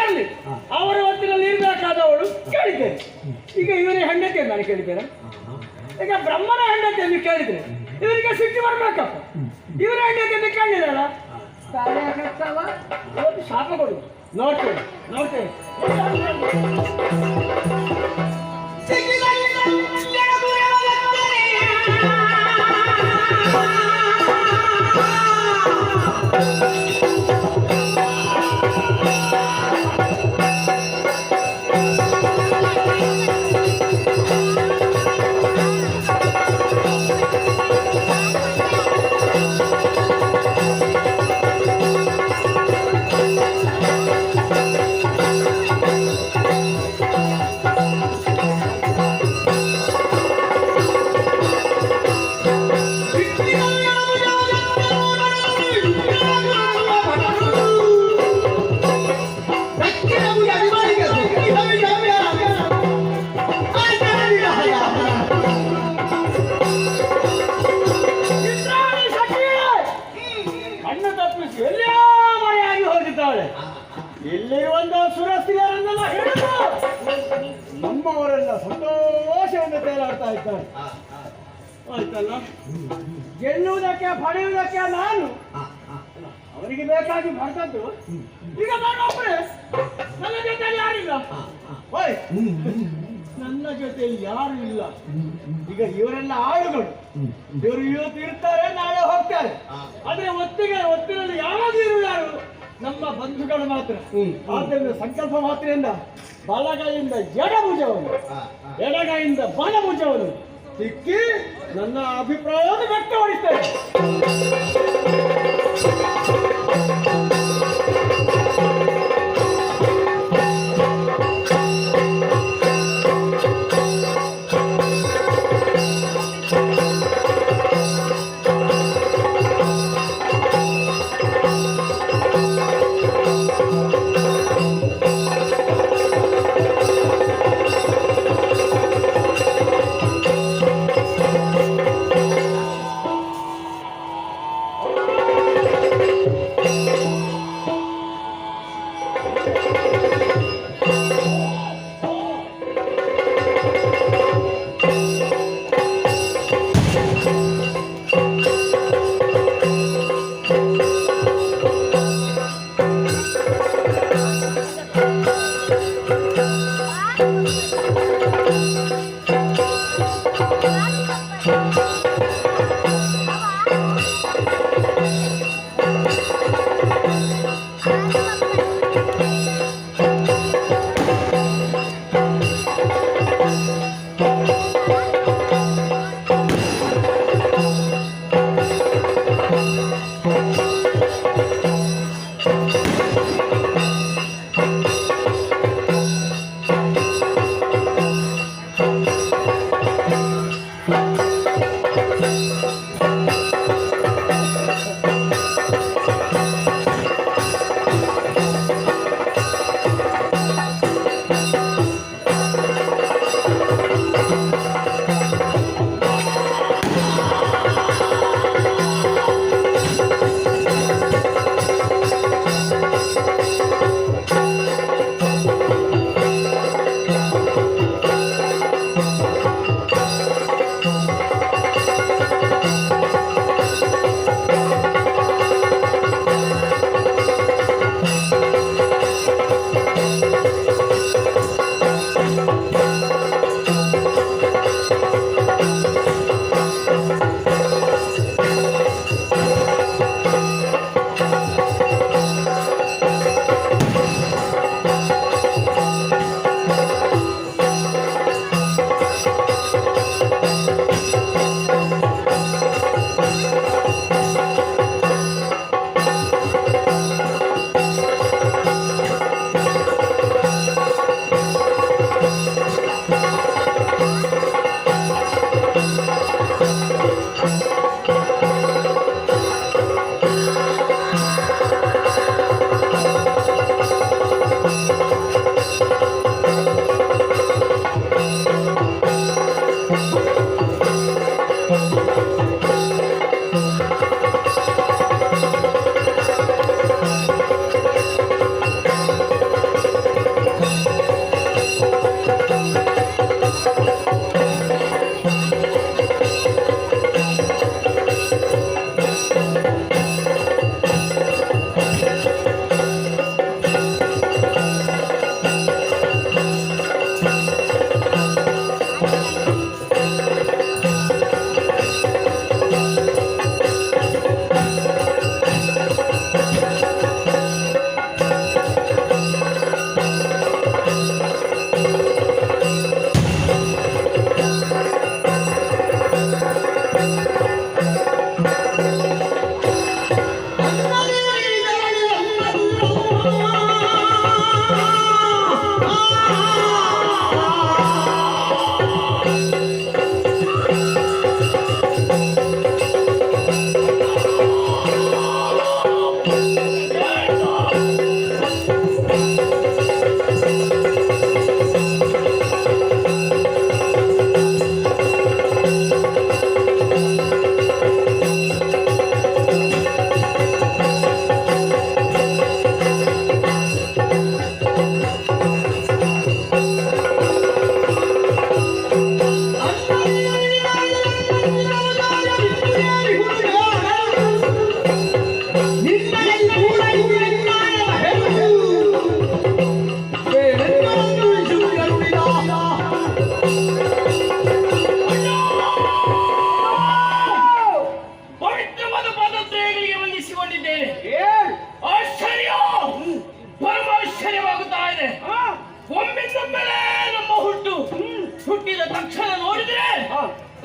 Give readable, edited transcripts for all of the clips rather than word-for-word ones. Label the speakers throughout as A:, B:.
A: ಬರಲಿ, ಅವರ ಹೊತ್ತಿನಲ್ಲಿ ಇರಬೇಕಾದವಳು ಕೇಳಿದ್ದೇನೆ. ಈಗ ಇವನ ಹೆಂಡತಿ ನಾನು ಕೇಳಿದ್ದೇನೆ. ಈಗ ಬ್ರಹ್ಮನ ಹೆಂಡತಿಯನ್ನು ಕೇಳಿದ್ರೆ ಇವರಿಗೆ ಸಿಟ್ಟು ಬರ್ಬೇಕಪ್ಪ. ಇವರ ಹೆಂಡತಿಯನ್ನು ಕೇಳಿದಲ್ಲ ಶಾಪ ಕೊಡು. ನೋಡ್ತೇನೆ ನೋಡ್ತೇನೆ. ಇಲ್ಲಿರುವಂತಹ ಸುರಸ್ತ್ರೀಯರನ್ನೆಲ್ಲ ಹಿಡಿದು ನಮ್ಮವರೆಲ್ಲ ಸಂತೋಷವನ್ನು ತೇಲಾಡ್ತಾ ಇದ್ದಾರೆ. ಆಯ್ತಲ್ಲ, ಗೆಲ್ಲುವುದಕ್ಕೆ ಪಡೆಯುವುದಕ್ಕೆ ನಾನು ಅವರಿಗೆ ಬೇಕಾಗಿ ಬರ್ತದ್ದು. ಈಗ ನಾನು ಒಬ್ಬರೇ, ನನ್ನ ಜೊತೆಯಲ್ಲಿ ಯಾರಿಲ್ಲ. ನನ್ನ ಜೊತೆಯಲ್ಲಿ ಯಾರು ಇಲ್ಲ. ಈಗ ಇವರೆಲ್ಲ ಆಳುಗಳು. ಇವರು ಇವತ್ತು ಇರ್ತಾರೆ, ನಾಳೆ ಹೋಗ್ತಾರೆ. ಆದ್ರೆ ಒತ್ತಿನಲ್ಲಿ ಯಾವಾಗ ಇರುವುದು ನಮ್ಮ ಬಂಧುಗಳು ಮಾತ್ರ. ಆದ್ದರಿಂದ ಸಂಕಲ್ಪ ಮಾತ್ರೆಯಿಂದ ಬಲಗೈಯಿಂದ ಎಡಭುಜವನ್ನು, ಎಡಗೈಯಿಂದ ಬಲಭುಜವನ್ನು ಸಿಕ್ಕಿ ನನ್ನ ಅಭಿಪ್ರಾಯವನ್ನು ವ್ಯಕ್ತಪಡಿಸ್ತೇನೆ.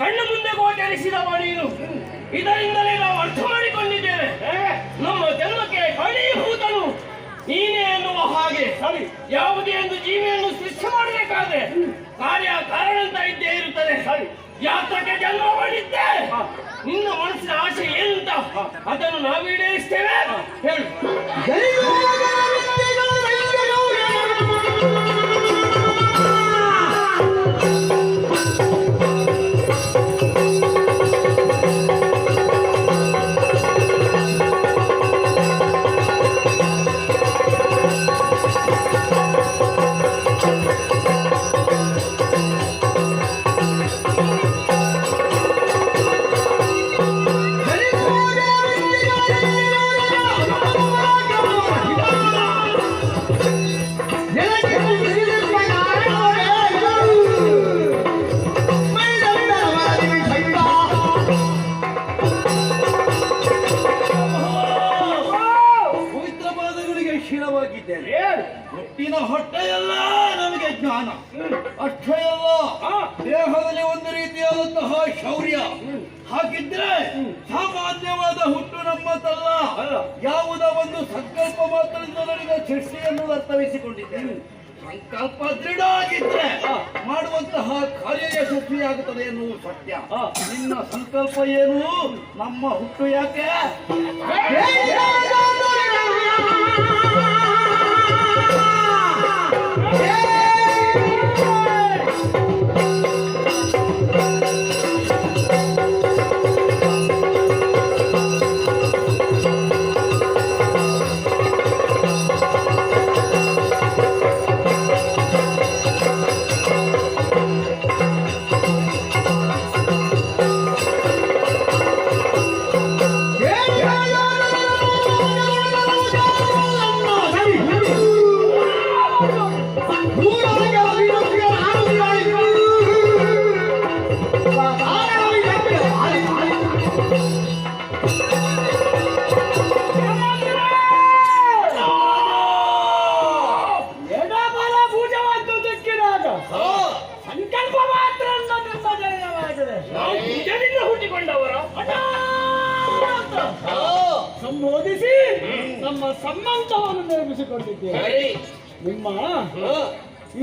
B: ಕಣ್ಣು ಮುಂದೆ ಗೋಚರಿಸಿದವ ನೀನು. ಇದರಿಂದಲೇ ನಾವು ಅರ್ಥ ಮಾಡಿಕೊಂಡಿದ್ದೇವೆ, ನಮ್ಮ ಜನ್ಮಕ್ಕೆ ಕಾರಣೀಭೂತನು ನೀನೇ ಎನ್ನುವ ಹಾಗೆ.
A: ಸರಿ,
B: ಯಾವುದೇ ಒಂದು ಜೀವಿಯನ್ನು ಸೃಷ್ಟಿ ಮಾಡಬೇಕಾದ್ರೆ ಕಾರ್ಯ ಕಾರಣ ಅಂತ ಇದ್ದೇ ಇರುತ್ತದೆ.
A: ಸರಿ,
B: ಯಾತಕ್ಕೆ ಜನ್ಮ ಮಾಡಿದ್ದೆ, ನಿನ್ನ ಮನಸ್ಸಿನ ಆಸೆ ಏನಂತ ಅದನ್ನು ನಾವು ಈಡೇರಿಸ್ತೇವೆ. ಹೇಳು.
C: ಹುಟ್ಟಿನ ಹೊಟ್ಟೆಯಲ್ಲ ನಮಗೆ ಜ್ಞಾನ, ಅಷ್ಟೇ ಅಲ್ಲ ದೇಹದಲ್ಲಿ ಒಂದು ರೀತಿಯಾದಂತಹ ಶೌರ್ಯ. ಹಾಗಿದ್ರೆ ಸಾಮಾನ್ಯವಾದ ಹುಟ್ಟು ನಮ್ಮದಲ್ಲ, ಯಾವುದೋ ಒಂದು ಸಂಕಲ್ಪ ಮಾತ್ರದಿಂದ ನನಗೆ ಸೃಷ್ಟಿಯನ್ನು ಅರ್ಥವಿಸಿಕೊಂಡಿದ್ದೇನೆ. ಸಂಕಲ್ಪ ದೃಢ ಆಗಿದ್ರೆ ಮಾಡುವಂತಹ ಕಾರ್ಯ ಯಶಸ್ವಿಯಾಗುತ್ತದೆ ಎನ್ನುವುದು ಸತ್ಯ. ನಿನ್ನ ಸಂಕಲ್ಪ ಏನು? ನಮ್ಮ ಹುಟ್ಟು ಯಾಕೆ?
A: ಸಂಬೋಧಿಸಿ ನಮ್ಮ ಸಂಬಂಧವನ್ನು ನಿರ್ಮಿಸಿಕೊಂಡಿದ್ದೇವೆ. ನಿಮ್ಮ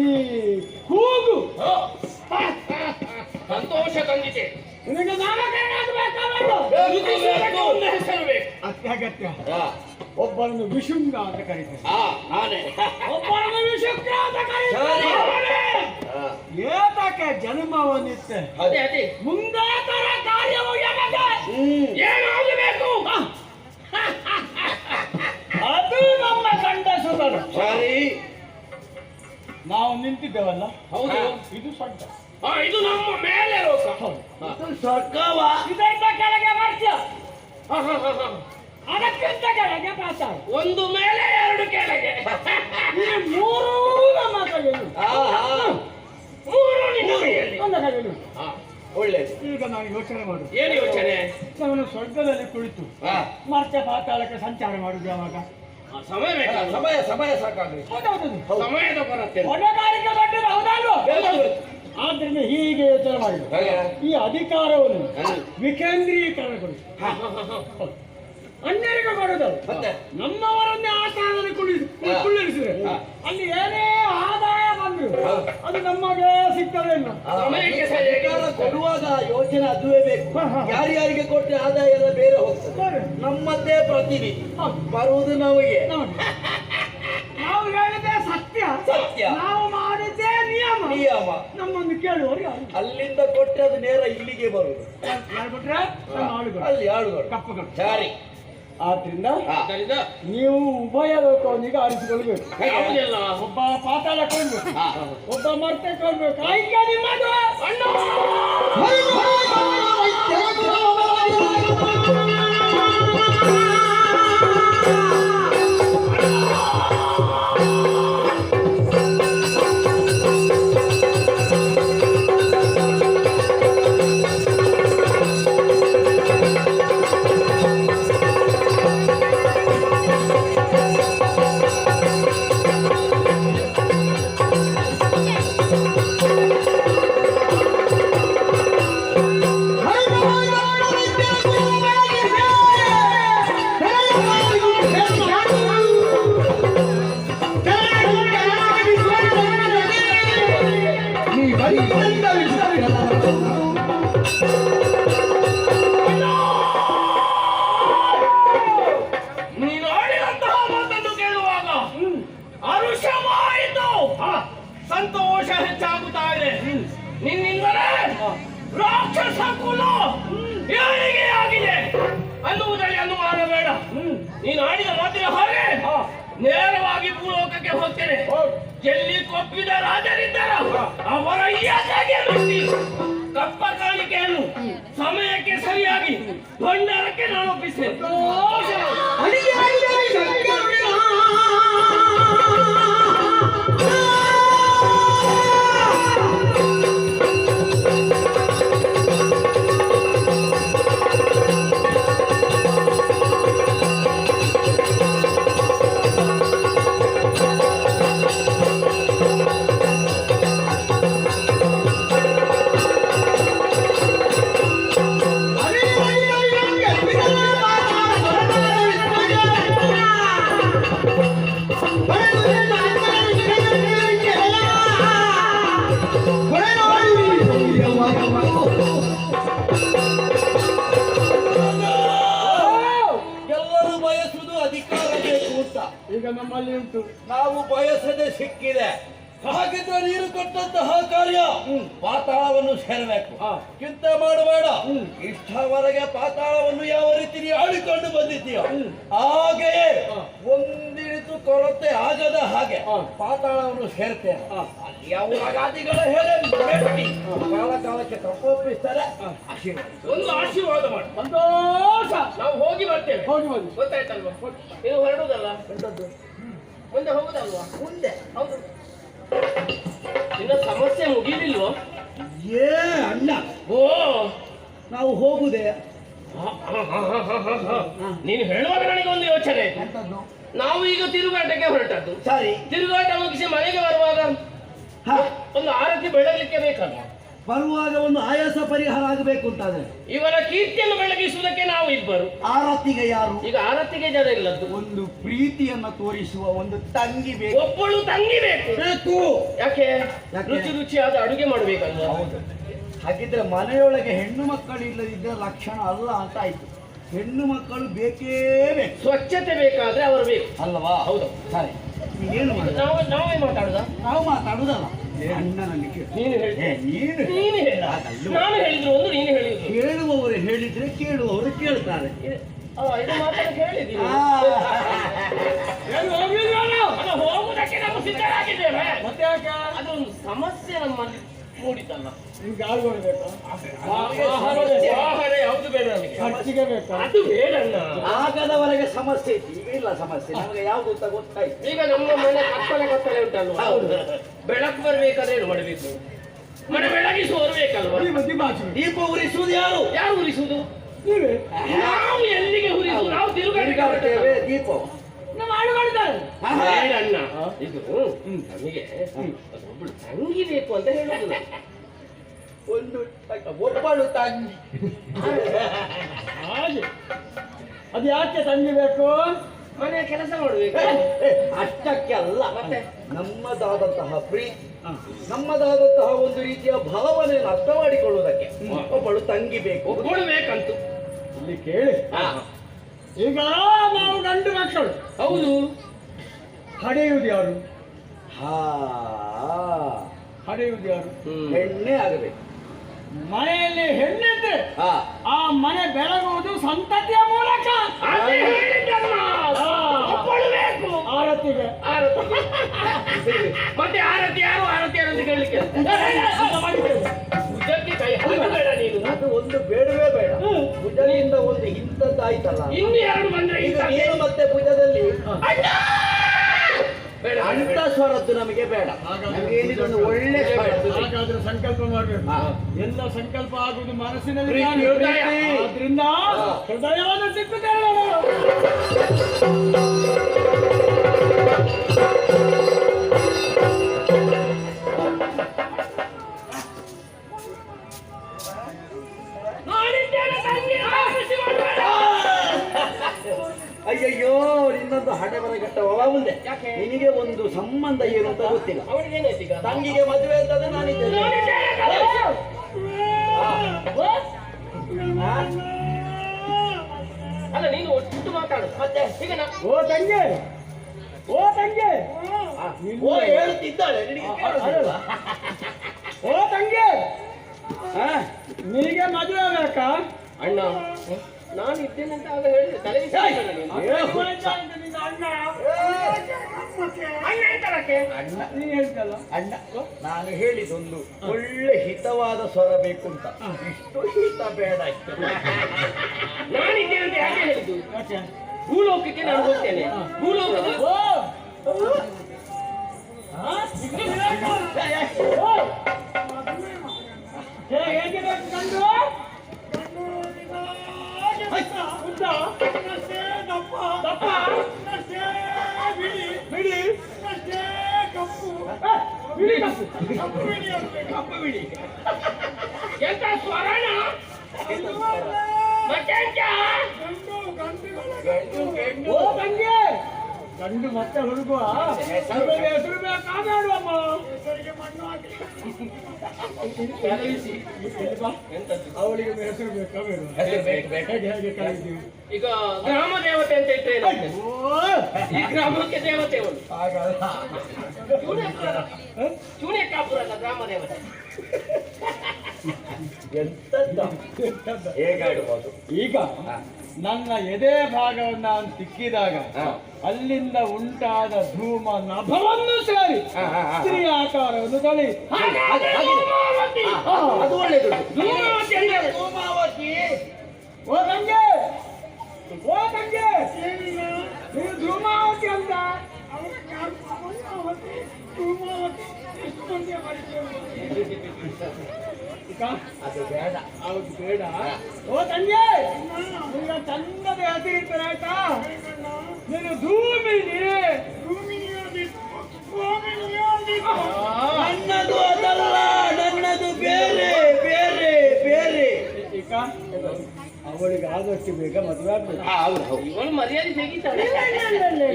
A: ಈ ಕೂಗು
B: ಸಂತೋಷ ತಂದಿದೆ.
A: ನಿನಗೆ ನಾಮಕರಣ ಆಗಬೇಕಾದಲ್ಲ,
B: ಹೆಸರು ಬೇಕು.
A: ಅತ್ಯಗತ್ಯ. ಒಬ್ಬರನ್ನು ವಿಶುಂಗ ಅಂತ ಕರೀತಾರೆ, ಒಬ್ಬರನ್ನು ವಿಶುಕ್ರ ಅಂತ ಕರೀತಾರೆ. ಏತಕ್ಕೆ ಜನ್ಮವನ್ನಿತ್ತೆ, ಮುಂದೆ ತರ ಕಾರ್ಯವು
B: ಏನಾಗಬೇಕು
A: ಅದು ನಮ್ಮ ಗಂಡಸುಗಳು.
C: ಸರಿ,
A: ನಾವು ನಿಂತಿದ್ದೇವಲ್ಲ,
B: ಹೌದು,
A: ಇದು ಸೊಡ್ಡ,
B: ಇದು ನಮ್ಮ ಮೇಲೆ ಲೋಕ.
C: ಸ್ವರ್ಗವ
A: ಇದರಿಂದ ಕೆಳಗೆ ವರ್ಷ, ಅದಕ್ಕಿಂತ ಕೆಳಗೆ ಪಾತಾಳ.
B: ಒಂದು ಮೇಲೆ ಎರಡು ಕೆಳಗೆ,
A: ಮೂರೂ ನಮ್ಮ ಕೈಯಲ್ಲಿ,
B: ಮೂರು ನಿನ್ನ ಕೈಯಲ್ಲಿ.
A: ನನ್ನ ಕೈಯಲ್ಲಿ.
C: ಒಳ್ಳೇದು.
A: ಈಗ ನಾನು ಯೋಚನೆ ಮಾಡು,
B: ಏನು ಯೋಚನೆ?
A: ನಾನು ಸ್ವರ್ಗದಲ್ಲಿ ಕುಳಿತು ಮತ್ತೆ ಪಾತಾಳಕ್ಕೆ ಸಂಚಾರ ಮಾಡುದು ಯಾವಾಗ?
B: ಸಮಯ ಬೇಕಾ?
C: ಸಮಯ ಸಾಕಾಗ್ಲಿ.
B: ಸಮಯದ ಕೊರತೆ.
A: ಹೊಣೆಗಾರಿಕೆ ದೊಡ್ಡದು, ಹೌದಲ್ವ? ಆದ್ರಿಂದ ಹೀಗೆ ಯೋಚನೆ ಮಾಡಿ ಈ ಅಧಿಕಾರವನ್ನು ವಿಕೇಂದ್ರೀಕರಣಗೊಳಿಸಿ ಅನ್ಯರಿಗೆ ಕೊಡೋದು, ನಮ್ಮವರನ್ನೇ ಆ ಸ್ಥಾನದಲ್ಲಿ ಕುಳ್ಳಿರಿಸಿದ್ರೆ ಅಲ್ಲಿ ಏನೇ ಆದಾಯ ಬಂದ್ರು ಅದು ನಮಗೆ ಸಿಗ್ತದೆ.
B: ಸಮಯಕ್ಕೆ
C: ಅಧಿಕಾರ ಕೊಡುವಾಗ ಯೋಚನೆ ಅದುವೇ ಬೇಕು. ಯಾರ್ಯಾರಿಗೆ ಕೊಟ್ಟರೆ ಆದಾಯ ಎಲ್ಲ ಬೇರೆ ಹೋಗ್ತದೆ. ನಮ್ಮದ್ದೇ ಪ್ರತಿನಿಧಿ ಬರುವುದು ನಮಗೆ.
A: ನಾವು ಹೇಳಿದ್ದೆ ಸತ್ಯ,
C: ಸತ್ಯ.
A: ನಾವು ಮಾಡಿದ್ದೇ ನಿಯಮ.
C: ನಿಯಮ
A: ನಮ್ಮನ್ನು ಕೇಳುವವರು ಯಾರು?
C: ಅಲ್ಲಿಂದ ಕೊಟ್ಟರೆ ಅದು ನೇರ ಇಲ್ಲಿಗೆ ಬರುವುದು.
A: ಹೇಳ್ಬಿಟ್ರೆ ಆಳುಗಳು,
C: ಅಲ್ಲಿ ಆಳುಗಳು,
A: ಕಪ್ಪಗಳು.
C: ಸರಿ.
A: ಆದ್ರಿಂದ ನೀವು ಉಭಯ ಲೋಕವನಿಗೆ ಆರಿಸಿಕೊಳ್ಬೇಕು. ಒಬ್ಬ ಪಾತಾಳ ಕೊಡ್ಬೇಕು, ಒಬ್ಬ ಮರ್ತೆ ಕೊಡ್ಬೇಕು. ಆಯ್ಕೆ ನಿಮ್ಮದು.
B: ದೋಷ ಹೆಚ್ಚಾಗುತ್ತಾ ಇದೆ. ನಿನ್ನಿಂದಲೇ ರಾಕ್ಷಸ ಕುಲ ಏಳಿಗೆ ಆಗಿದೆ ಅನ್ನುವುದರಲ್ಲಿ ಅನುಮಾನ ಬೇಡ. ನೀನು ಆಡಿದ ಮಾತಿನ ಹಾಗೆ ನೇರವಾಗಿ ಭೂಲೋಕಕ್ಕೆ ಹೋಗ್ತೇನೆ. ಎಲ್ಲಿ ಕೊಪ್ಪಿದ ರಾಜರಿದ್ದಾರ ಅವರ ಯಾಕೆಗೆ ನುಗ್ಗಿ ಕಪ್ಪ ಕಾಣಿಕೆಯನ್ನು ಸಮಯಕ್ಕೆ ಸರಿಯಾಗಿ ಭಂಡಾರಕ್ಕೆ ನಾನು ಒಪ್ಪಿಸ್ತೇನೆ.
C: ಎಲ್ಲರೂ ಬಯಸುವುದು ಅಧಿಕಾರ ಬೇಕು ಅಂತ
A: ಈಗ ನಮ್ಮಲ್ಲಿ ಉಂಟು.
C: ನಾವು ಬಯಸದೆ ಸಿಕ್ಕಿದೆ. ಹಾಗಿದ್ರೆ ನೀರು ಕೊಟ್ಟಂತಹ ಕಾರ್ಯ ಪಾತಾಳವನ್ನು ಸೇರಬೇಕು. ಚಿಂತೆ ಮಾಡಬೇಡ. ಇಷ್ಟವರೆಗೆ ಪಾತಾಳವನ್ನು ಯಾವ ರೀತಿ ನೀವು ಆಡಿಕೊಂಡು ಬಂದಿದ್ದೀಯ ಹಾಗೆಯೇ ಒಂದಿಳಿತು ಕೊರತೆ ಆಗದ ಹಾಗೆ ಪಾತಾಳವನ್ನು ಸೇರ್ತೇನೆ. ಅಲ್ಲಿ ಯಾವ ರಾಗಾದಿಗಳ ಹೇಳಿ ಕಾಲ ಕಾಲಕ್ಕೆ ತಪ್ಪೊಪ್ಪಿಸ್ತಾರೆ.
B: ಒಂದು ಆಶೀರ್ವಾದ ಮಾಡಿ
A: ಸಂತೋಷ.
B: ನಾವು ಹೋಗಿ ಬರ್ತೇವೆ.
A: ಹೋಗಿ ಬನ್ನಿ.
B: ಗೊತ್ತಾಯ್ತಲ್ವಾ? ಇದು ಹೊರಡುದಲ್ಲ, ಮುಂದೆ ಹೋಗುದಲ್ವಾ?
C: ಮುಂದೆ
B: ಹೌದು. ನಿನ್ನ ಸಮಸ್ಯೆ ಮುಗಿಲಿಲ್ವೋ?
C: ಏ ಅಣ್ಣ,
B: ಓ
C: ನಾವು ಹೋಗುದೇ
B: ನೀನು ಹೇಳುವಾಗ ನನಗೆ ಒಂದು ಯೋಚನೆ. ನಾವು ಈಗ ತಿರುಗಾಟಕ್ಕೆ ಹೊರಟದ್ದು.
C: ಸರಿ,
B: ತಿರುಗಾಟ ಮುಗಿಸಿ ಮನೆಗೆ ಬರುವಾಗ ಒಂದು ಆರತಿ ಬೆಳಗಲಿಕ್ಕೆ ಬೇಕಲ್ಲ.
C: ಬರುವಾಗ ಒಂದು ಆಯಾಸ ಪರಿಹಾರ ಆಗಬೇಕು ಅಂತಾದ್ರೆ
B: ಇವರ ಕೀರ್ತಿಯನ್ನು ಬೆಳಗಿಸುವುದಕ್ಕೆ ನಾವು ಇಬ್ಬರು.
C: ಆರತಿಗೆ ಯಾರು?
B: ಈಗ ಆರತಿಗೆ ಜನ ಇಲ್ಲದ್ದು.
C: ಒಂದು ಪ್ರೀತಿಯನ್ನ ತೋರಿಸುವ ಒಂದು ತಂಗಿ ಬೇಕು.
B: ಒಬ್ಬಳು ತಂಗಿ ಬೇಕು. ಯಾಕೆ?
C: ಯಾಕೆ?
B: ರುಚಿ ರುಚಿಯಾದ ಅಡುಗೆ ಮಾಡಬೇಕಲ್ವಾ?
C: ಹಾಗಿದ್ರೆ ಮನೆಯೊಳಗೆ ಹೆಣ್ಣು ಮಕ್ಕಳು ಇಲ್ಲದಿದ್ದ ಲಕ್ಷಣ ಅಲ್ಲ ಅಂತ ಆಯ್ತು. ಹೆಣ್ಣು ಮಕ್ಕಳು ಬೇಕೇ ಬೇಕು.
B: ಸ್ವಚ್ಛತೆ ಬೇಕಾದ್ರೆ ಅವರು ಬೇಕು
C: ಅಲ್ಲವಾ?
B: ಹೌದು.
C: ಸರಿ, ಏನು ಮಾಡುದು?
B: ನಾವೇ ಮಾತಾಡುದ?
C: ನಾವು ಮಾತಾಡುದಲ್ಲ, ಅಣ್ಣನಲ್ಲಿ ಕೇಳು.
B: ನೀನು ಹೇಳಿ.
C: ನೀನು
B: ಹೇಳ. ನಾನು ಹೇಳಿದ್ರು ಒಂದು, ನೀನು ಹೇಳಿದ್ರು.
C: ಕೇಳುವವರು ಹೇಳಿದ್ರೆ ಕೇಳುವವರು ಕೇಳ್ತಾರೆ.
B: ಇದು ಮಾತ್ರ ಹೇಳಿದ್ದೀನಿ. ಹೋಗುವುದಕ್ಕೆ ನಾವು ಸಿದ್ಧರಾಗಿದ್ದೇವೆ.
A: ಮತ್ತೆ ಯಾಕೆ?
B: ಅದೊಂದು ಸಮಸ್ಯೆ ನಮ್ಮಲ್ಲಿ ಮೂಡಿತಲ್ಲ.
A: ನಿಮ್ಗೆ ಯಾರು ಕೊಡ್ಬೇಕು?
B: ಆಹಾರ ಯಾವುದು ಬೇಡ ನಮಗೆ.
A: ಖರ್ಚಿಗೆ ಬೇಕು.
B: ಅದು ಬೇಡಣ್ಣ.
C: ಆಗದವರೆಗೆ ಸಮಸ್ಯೆ ಇತ್ತು, ಈಗ ಇಲ್ಲ ಸಮಸ್ಯೆ. ನಮಗೆ ಯಾವ್ದು ಅಂತ ಗೊತ್ತಾಯ್ತು.
B: ಈಗ ನಮ್ಮ ಮನೆ ಕತ್ತಲೆ ಉಂಟಲ್ವಾ? ಬೆಳಕು ಬರ್ಬೇಕಾದ್ರೆ ಏನು ಮಾಡಬೇಕು? ಮನೆ ಬೆಳಗಿಸುವವರು ಬೇಕಲ್ವಾ?
C: ದೀಪ ಉರಿಸುವುದು ಯಾರು?
B: ಯಾರು ಉರಿಸುವುದು?
A: ನೀವೇ.
B: ನಾವು ಎಲ್ಲಿಗೆ ಉರಿಸುವುದು? ನಾವು
C: ತಿರುಗಾಡ್ತೇವೆ. ದೀಪ
A: ನಮ್ಮ ಆಳು ಮಾಡಿದ್ದಾರೆ.
B: ಅಣ್ಣ, ಇದು ನಮಗೆ ಒಬ್ಬಳು ತಂಗಿ ಬೇಕು ಅಂತ ಹೇಳುದು ನಾವು.
C: ಒಬ್ಬಳು ತಂಗಿ.
A: ಹಾಗೆ ಅದು ಯಾಕೆ ತಂಗಿ ಬೇಕು?
B: ಮನೆ ಕೆಲಸ ಮಾಡಬೇಕು.
C: ಅಷ್ಟಕ್ಕೆ ಅಲ್ಲ,
B: ಮತ್ತೆ
C: ನಮ್ಮದಾದಂತಹ ಪ್ರೀತಿ, ನಮ್ಮದಾದಂತಹ ಒಂದು ರೀತಿಯ ಭಾವನೆಯನ್ನು ಅರ್ಥ ಮಾಡಿಕೊಳ್ಳುವುದಕ್ಕೆ ಒಬ್ಬಳು ತಂಗಿ ಬೇಕು.
B: ಒಬ್ಬಳು ಬೇಕಂತು.
A: ಇಲ್ಲಿ ಕೇಳಿ, ಈಗ ನಾವು ಗಂಡು ಮಕ್ಕಳು.
B: ಹೌದು.
A: ಹಡೆಯುವುದು ಯಾರು?
C: ಹಡೆಯುವುದು
A: ಯಾರು?
C: ಹೆಣ್ಣೆ ಆಗಬೇಕು.
A: ಮನೆಯಲ್ಲಿ ಹೆಣ್ಣಿದ್ರೆ ಆ ಮನೆ ಬೆಳಗುವುದು ಸಂತತಿಯ ಮೂಲಕ. ಆರತಿಗೆ
B: ಮತ್ತೆ ಆರತಿ ಯಾರು ಅಂತ ಕೇಳಲಿಕ್ಕೆ ಭುಜಕ್ಕೆ ಕೈ ಹಾಕಬೇಡ ನೀನು.
C: ಅದು ಒಂದು ಬೇಡವೇ ಬೇಡ. ಭುಜದಿಂದ ಒಂದು ಇಂಥದ್ದಾಯ್ತಲ್ಲ,
B: ಇನ್ನು ಎರಡು ಬಂದ್ರೆ
C: ಈಗ ಏನು ಮತ್ತೆ ಭುಜದಲ್ಲಿ ಅಂತ ಸ್ವರದ್ದು ನಮಗೆ ಬೇಡ. ಏನಿದೆ ಒಂದು ಒಳ್ಳೆ
A: ಹಾಗಾದ್ರೆ ಸಂಕಲ್ಪ ಮಾಡಬೇಕು. ಎಲ್ಲ ಸಂಕಲ್ಪ ಆಗುವುದು ಮನಸ್ಸಿನಲ್ಲಿ.
C: ಪ್ರೀತಿ, ಹೃದಯ.
A: ಆದ್ರಿಂದ ಹೃದಯವನ್ನು ಸಿಕ್ಕುತ್ತೇವೆ.
C: ಅಯ್ಯಯ್ಯೋ, ನಿನ್ನೊಂದು ಹಣೆ ಬರಗಟ್ಟ ಒಳ ಮುಂದೆ. ನಿನಗೆ ಒಂದು ಸಂಬಂಧ ಏನು ಅಂತ ಗೊತ್ತಿಲ್ಲ. ತಂಗಿಗೆ ಮದುವೆ ಅಂತಂದ್ರೆ ನಾನಿದ್ದೇನೆ.
B: ಅಲ್ಲ, ನೀನು ಒಟ್ಟು ಮಾತಾಡು. ಮತ್ತೆ ಈಗ
A: ಓ ತಂಗಿ, ಓ ತಂಗಿ,
C: ಓ ಹೇಳುತ್ತಿದ್ದಾಳೆ ನಿನಗೆ ಕೇಳುವುದಿಲ್ವಾ?
A: ಓ ತಂಗಿ, ನಿನಗೆ ಮದುವೆ ಬೇಕಾ?
B: ಅಣ್ಣ ನಾನು ಇದ್ದೇನೆ ಅಂತ ಆಗ ಹೇಳಿದೆ ತಲೆ ಬಿಸಿ ಆಯ್ತಲ್ಲ ನೀನು. ಅಣ್ಣ ಎಂತಲಕ್ಕೆ?
C: ಅಣ್ಣ
A: ನೀನು ಹೇಳ್ತಲ್ಲ
C: ಅಣ್ಣ ನಾನು ಹೇಳಿದೊಂದು ಒಳ್ಳೆ ಹಿತವಾದ ಸ್ವರ ಬೇಕು ಅಂತ. ಇಷ್ಟು ಹಿತ ಬೇಡ ಇಷ್ಟು.
B: ನಾನಿದ್ದೇನೆ ಅಂತ ಯಾಕೆ ಹೇಳಿದ್ದು?
A: ಯಾಕೆ?
B: ಭೂಲೋಕಕ್ಕೆ ನಾನು ಹೋಗ್ತೇನೆ. ಭೂಲೋಕದ
A: ಓ ಹೇಗಿದೆ ಕಂಡು? ಉದ್ದ? ದಪ್ಪ? ಬಿಳಿ? ಬಿಳಿ ಕಪ್ಪು?
C: ಕಪ್ಪು ಬಿಡಿ.
B: ಎಂತ ಸ್ವರಣ ಮತ್ತೆ ಎಂತ?
C: ಗಂಡು ಗಂಡು
A: ಓ ತಂಗಿ, ಗಂಡು ಮತ್ತೆ ಹುಡುಗುವ ಹೆಸರು ಬೇಕಾಡುವಮ್ಮ. ಅವಳಿಗೆ ಹೆಸರು ಬೇಕಾ ಬೇಡ?
C: ಹೆಸರು ಬೇಕು, ಬೇಕು.
A: ಹೇಗೆ ಹೇಗೆ ಕರೀತೀವಿ?
B: ಈಗ ಗ್ರಾಮ ದೇವತೆ ಅಂತ ಇಟ್ಟರೆ ಏನಾಗ್ತದೆ? ಈ ಗ್ರಾಮಕ್ಕೆ ದೇವತೆ ಅವಳು
C: ಹಾಗಲ್ಲ.
B: ಚೂಣಿಕಾಪುರ ಅಲ್ಲ ಗ್ರಾಮ ದೇವತೆ.
C: ಎಂತದ್ದು? ಹೇಗಾಡ್ಬೋದು?
A: ಈಗ ನನ್ನ ಎದೆ ಭಾಗವನ್ನು ನಾನು ತಿಕ್ಕಿದಾಗ ಅಲ್ಲಿಂದ ಉಂಟಾದ ಧೂಮ ನಭವನ್ನು ಸೇರಿ ಸ್ತ್ರೀ ಆಕಾರವನ್ನು ತಳಿ
C: ಅದು ಒಳ್ಳೇದು.
B: ಧೂಮಾವತಿ ಅಂದರೆ
C: ಧೂಮಾವತಿ.
A: ಓ ತಂಗೆ, ಓ ತಂಗೆ, ನೀವು ಧೂಮಾವತಿ ಅಂತ
C: ಅದು ಬೇಡ.
A: ಹೌದು ಬೇಡ. ಓ ತಂಗೆ, ನಿನ್ನ ಚಂದದ ಹೆಸರಿರ್ತಾರೆ ಆಯ್ತಾ? ನೀನು ಧೂಮಿನಿ.
C: ನನ್ನದು ಅದಲ್ಲ, ನನ್ನದು ಬೇರೆ ಬೇರೆ ಬೇರೆ.
A: ಈಗ ಅವಳಿಗೆ ಆದಷ್ಟು ಬೇಗ ಮದುವೆ ಆಗ್ಬೇಕು.
C: ಹೌದು ಹೌದು.
B: ಇವಳು ಮರ್ಯಾದೆ ತೆಗಿತಾಳೆ.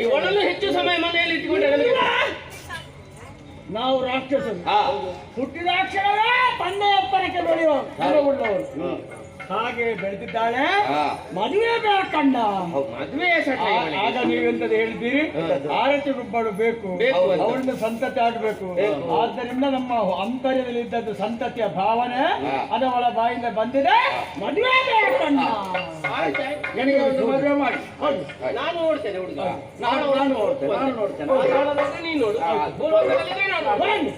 B: ಇವಳನ್ನು ಹೆಚ್ಚು ಸಮಯ ಮನೆಯಲ್ಲಿ ಇಟ್ಟುಕೊಂಡೆ ನನಗೆ
A: ನಾವು ರಾಕ್ಷಸರು ಹುಟ್ಟಿದ ಕ್ಷಣವೇ ತಂದೆ ಎತ್ತರಕ್ಕೆ ಬೆಳೆಯುವ ಗುಣವುಳ್ಳವರು. ಹಾಗೆ ಬೆಳೆದಿದ್ದಾಳೆ. ಮದುವೆ ಬೇಕಣ್ಣ.
B: ಮದುವೆಯ ಸಟ ಇವಳಿಗೆ.
A: ಆಗ ನೀವೆಂತದ್ದು ಹೇಳಿದ್ದೀರಿ? ಆರತಿ ಗುಬ್ಬಳು ಬೇಕು,
B: ಬೇಕು ಅಂತ.
A: ಅವಳಿಂದ ಸಂತತಿ ಆಗಬೇಕು. ಆದ್ದರಿಂದ ನಮ್ಮ ಅಂತರ್ಯದಲ್ಲಿ ಇದ್ದದ್ದು ಸಂತತಿಯ ಭಾವನೆ ಅದು ಅವಳ ಬಾಯಿಂದ ಬಂದಿದೆ. ಮದುವೆ ಬೇಕಣ್ಣ.
B: ಆಯ್ತಾಯ್ತು.
A: ನನಗೆ ಒಂದು ಮದುವೆ ಮಾಡಿ. ಹೌದು.
B: ನಾನು ನೋಡ್ತೇನೆ ಹುಡುಗ.
A: ನಾನು ನೋಡ್ತೇನೆ.
B: ನೀನು ನೋಡು. ಭೂಲೋಕದಲ್ಲಿ ನಾನು ನೋಡು.
A: ಬನ್ನಿ.